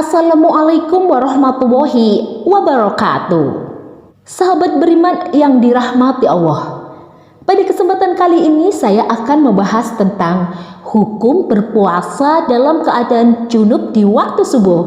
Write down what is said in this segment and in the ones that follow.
Assalamualaikum warahmatullahi wabarakatuh. Sahabat beriman yang dirahmati Allah, pada kesempatan kali ini saya akan membahas tentang hukum berpuasa dalam keadaan junub di waktu subuh.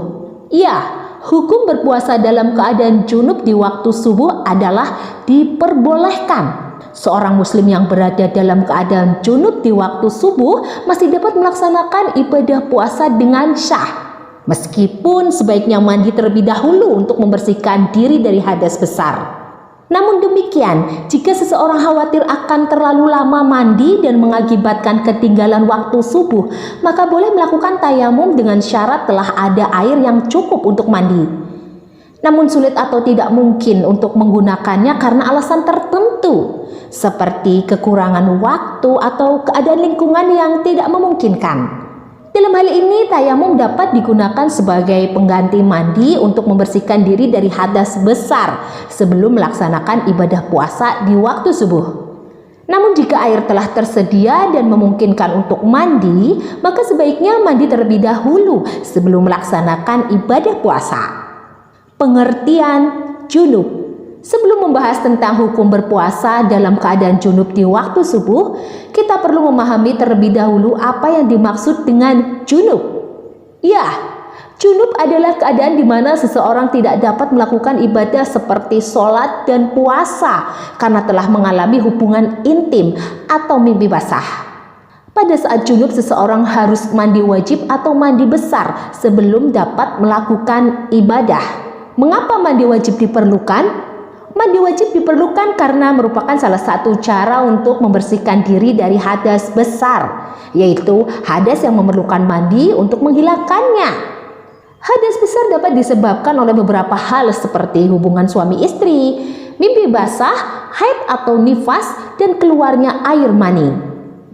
Ya, hukum berpuasa dalam keadaan junub di waktu subuh adalah diperbolehkan. Seorang muslim yang berada dalam keadaan junub di waktu subuh masih dapat melaksanakan ibadah puasa dengan syah, meskipun sebaiknya mandi terlebih dahulu untuk membersihkan diri dari hadas besar. Namun demikian, jika seseorang khawatir akan terlalu lama mandi dan mengakibatkan ketinggalan waktu subuh, maka boleh melakukan tayamum dengan syarat telah ada air yang cukup untuk mandi. Namun sulit atau tidak mungkin untuk menggunakannya karena alasan tertentu, seperti kekurangan waktu atau keadaan lingkungan yang tidak memungkinkan. Dalam hal ini, tayamum dapat digunakan sebagai pengganti mandi untuk membersihkan diri dari hadas besar sebelum melaksanakan ibadah puasa di waktu subuh. Namun jika air telah tersedia dan memungkinkan untuk mandi, maka sebaiknya mandi terlebih dahulu sebelum melaksanakan ibadah puasa. Pengertian junub. Sebelum membahas tentang hukum berpuasa dalam keadaan junub di waktu subuh, kita perlu memahami terlebih dahulu apa yang dimaksud dengan junub. Ya, junub adalah keadaan di mana seseorang tidak dapat melakukan ibadah seperti sholat dan puasa karena telah mengalami hubungan intim atau mimpi basah. Pada saat junub, seseorang harus mandi wajib atau mandi besar sebelum dapat melakukan ibadah. Mengapa mandi wajib diperlukan? Mandi wajib diperlukan karena merupakan salah satu cara untuk membersihkan diri dari hadas besar, yaitu hadas yang memerlukan mandi untuk menghilangkannya. Hadas besar dapat disebabkan oleh beberapa hal seperti hubungan suami istri, mimpi basah, haid atau nifas, dan keluarnya air mani.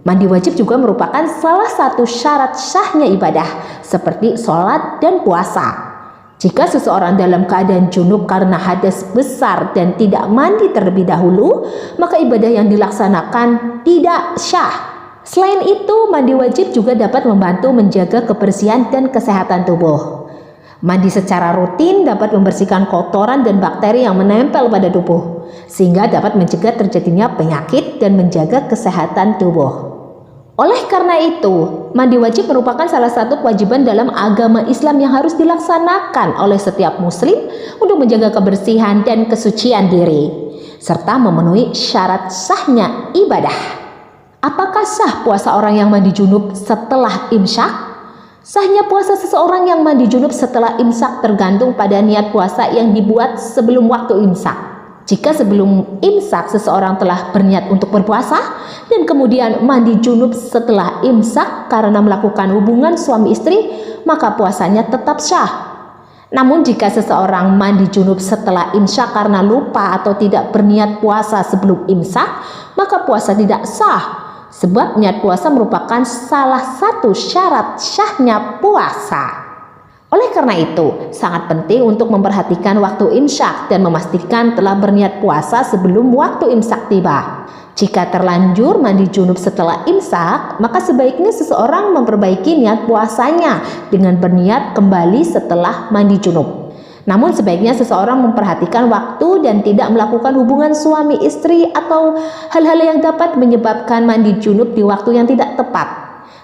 Mandi wajib juga merupakan salah satu syarat syahnya ibadah, seperti sholat dan puasa. Jika seseorang dalam keadaan junub karena hadas besar dan tidak mandi terlebih dahulu, maka ibadah yang dilaksanakan tidak syah. Selain itu, mandi wajib juga dapat membantu menjaga kebersihan dan kesehatan tubuh. Mandi secara rutin dapat membersihkan kotoran dan bakteri yang menempel pada tubuh, sehingga dapat mencegah terjadinya penyakit dan menjaga kesehatan tubuh. Oleh karena itu, mandi wajib merupakan salah satu kewajiban dalam agama Islam yang harus dilaksanakan oleh setiap muslim untuk menjaga kebersihan dan kesucian diri, serta memenuhi syarat sahnya ibadah. Apakah sah puasa orang yang mandi junub setelah imsak? Sahnya puasa seseorang yang mandi junub setelah imsak tergantung pada niat puasa yang dibuat sebelum waktu imsak. Jika sebelum imsak seseorang telah berniat untuk berpuasa dan kemudian mandi junub setelah imsak karena melakukan hubungan suami istri, maka puasanya tetap syah. Namun jika seseorang mandi junub setelah imsak karena lupa atau tidak berniat puasa sebelum imsak, maka puasa tidak sah, sebab niat puasa merupakan salah satu syarat syahnya puasa. Oleh karena itu, sangat penting untuk memperhatikan waktu imsak dan memastikan telah berniat puasa sebelum waktu imsak tiba. Jika terlanjur mandi junub setelah imsak, maka sebaiknya seseorang memperbaiki niat puasanya dengan berniat kembali setelah mandi junub. Namun sebaiknya seseorang memperhatikan waktu dan tidak melakukan hubungan suami istri atau hal-hal yang dapat menyebabkan mandi junub di waktu yang tidak tepat,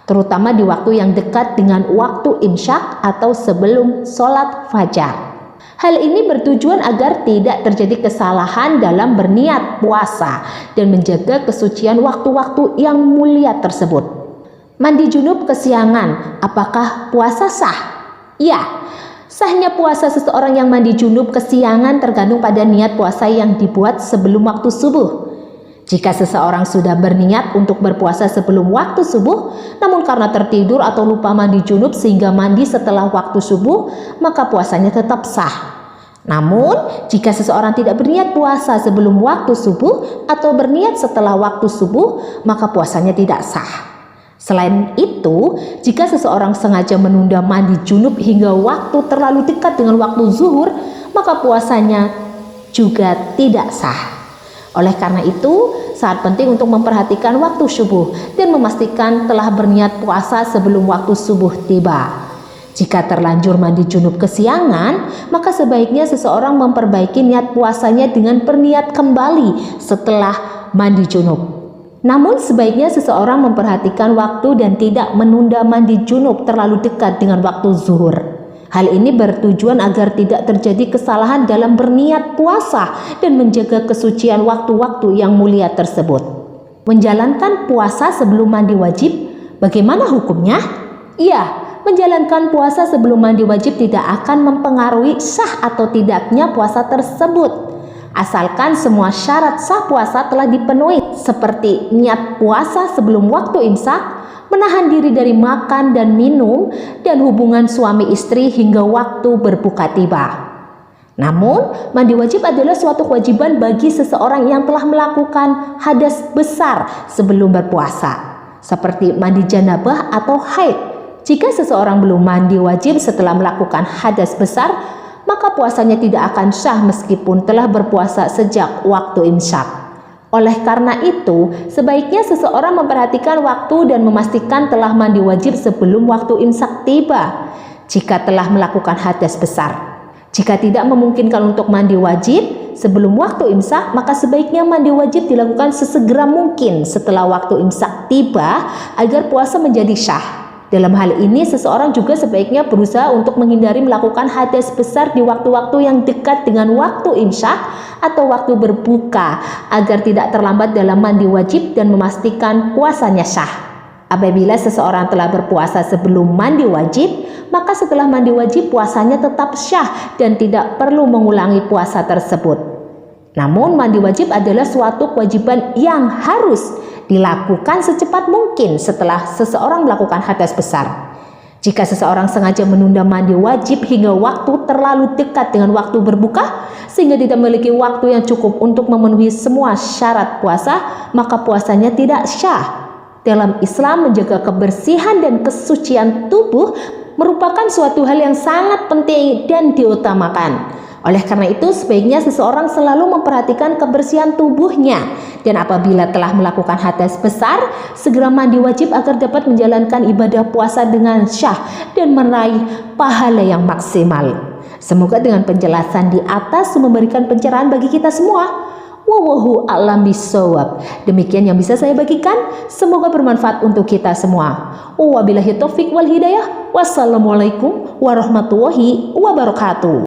terutama di waktu yang dekat dengan waktu imsyak atau sebelum sholat fajar. Hal ini bertujuan agar tidak terjadi kesalahan dalam berniat puasa dan menjaga kesucian waktu-waktu yang mulia tersebut. Mandi junub kesiangan, apakah puasa sah? Ya, sahnya puasa seseorang yang mandi junub kesiangan tergantung pada niat puasa yang dibuat sebelum waktu subuh. Jika seseorang sudah berniat untuk berpuasa sebelum waktu subuh, namun karena tertidur atau lupa mandi junub sehingga mandi setelah waktu subuh, maka puasanya tetap sah. Namun, jika seseorang tidak berniat puasa sebelum waktu subuh atau berniat setelah waktu subuh, maka puasanya tidak sah. Selain itu, jika seseorang sengaja menunda mandi junub hingga waktu terlalu dekat dengan waktu zuhur, maka puasanya juga tidak sah. Oleh karena itu, sangat penting untuk memperhatikan waktu subuh dan memastikan telah berniat puasa sebelum waktu subuh tiba. Jika terlanjur mandi junub kesiangan, maka sebaiknya seseorang memperbaiki niat puasanya dengan berniat kembali setelah mandi junub. Namun sebaiknya seseorang memperhatikan waktu dan tidak menunda mandi junub terlalu dekat dengan waktu zuhur. Hal ini bertujuan agar tidak terjadi kesalahan dalam berniat puasa dan menjaga kesucian waktu-waktu yang mulia tersebut. Menjalankan puasa sebelum mandi wajib, bagaimana hukumnya? Iya, menjalankan puasa sebelum mandi wajib tidak akan mempengaruhi sah atau tidaknya puasa tersebut, asalkan semua syarat sah puasa telah dipenuhi, seperti niat puasa sebelum waktu imsak, menahan diri dari makan dan minum, dan hubungan suami istri hingga waktu berbuka tiba. Namun, mandi wajib adalah suatu kewajiban bagi seseorang yang telah melakukan hadas besar sebelum berpuasa, seperti mandi janabah atau haid. Jika seseorang belum mandi wajib setelah melakukan hadas besar, maka puasanya tidak akan sah meskipun telah berpuasa sejak waktu imsak. Oleh karena itu, sebaiknya seseorang memperhatikan waktu dan memastikan telah mandi wajib sebelum waktu imsak tiba jika telah melakukan hadas besar. Jika tidak memungkinkan untuk mandi wajib sebelum waktu imsak, maka sebaiknya mandi wajib dilakukan sesegera mungkin setelah waktu imsak tiba agar puasa menjadi sah. Dalam hal ini, seseorang juga sebaiknya berusaha untuk menghindari melakukan hadas besar di waktu-waktu yang dekat dengan waktu imsak atau waktu berbuka agar tidak terlambat dalam mandi wajib dan memastikan puasanya sah. Apabila seseorang telah berpuasa sebelum mandi wajib, maka setelah mandi wajib puasanya tetap syah dan tidak perlu mengulangi puasa tersebut. Namun mandi wajib adalah suatu kewajiban yang harus dilakukan secepat mungkin setelah seseorang melakukan hadas besar. Jika seseorang sengaja menunda mandi wajib hingga waktu terlalu dekat dengan waktu berbuka sehingga tidak memiliki waktu yang cukup untuk memenuhi semua syarat puasa, maka puasanya tidak syah. Dalam Islam, menjaga kebersihan dan kesucian tubuh merupakan suatu hal yang sangat penting dan diutamakan. Oleh karena itu, sebaiknya seseorang selalu memperhatikan kebersihan tubuhnya dan apabila telah melakukan hadas besar, segera mandi wajib agar dapat menjalankan ibadah puasa dengan syah dan meraih pahala yang maksimal. Semoga dengan penjelasan di atas memberikan pencerahan bagi kita semua. Wallahu a'lam bishawab. Demikian yang bisa saya bagikan. Semoga bermanfaat untuk kita semua. Wabillahi taufik wal hidayah. Wassalamualaikum warahmatullahi wabarakatuh.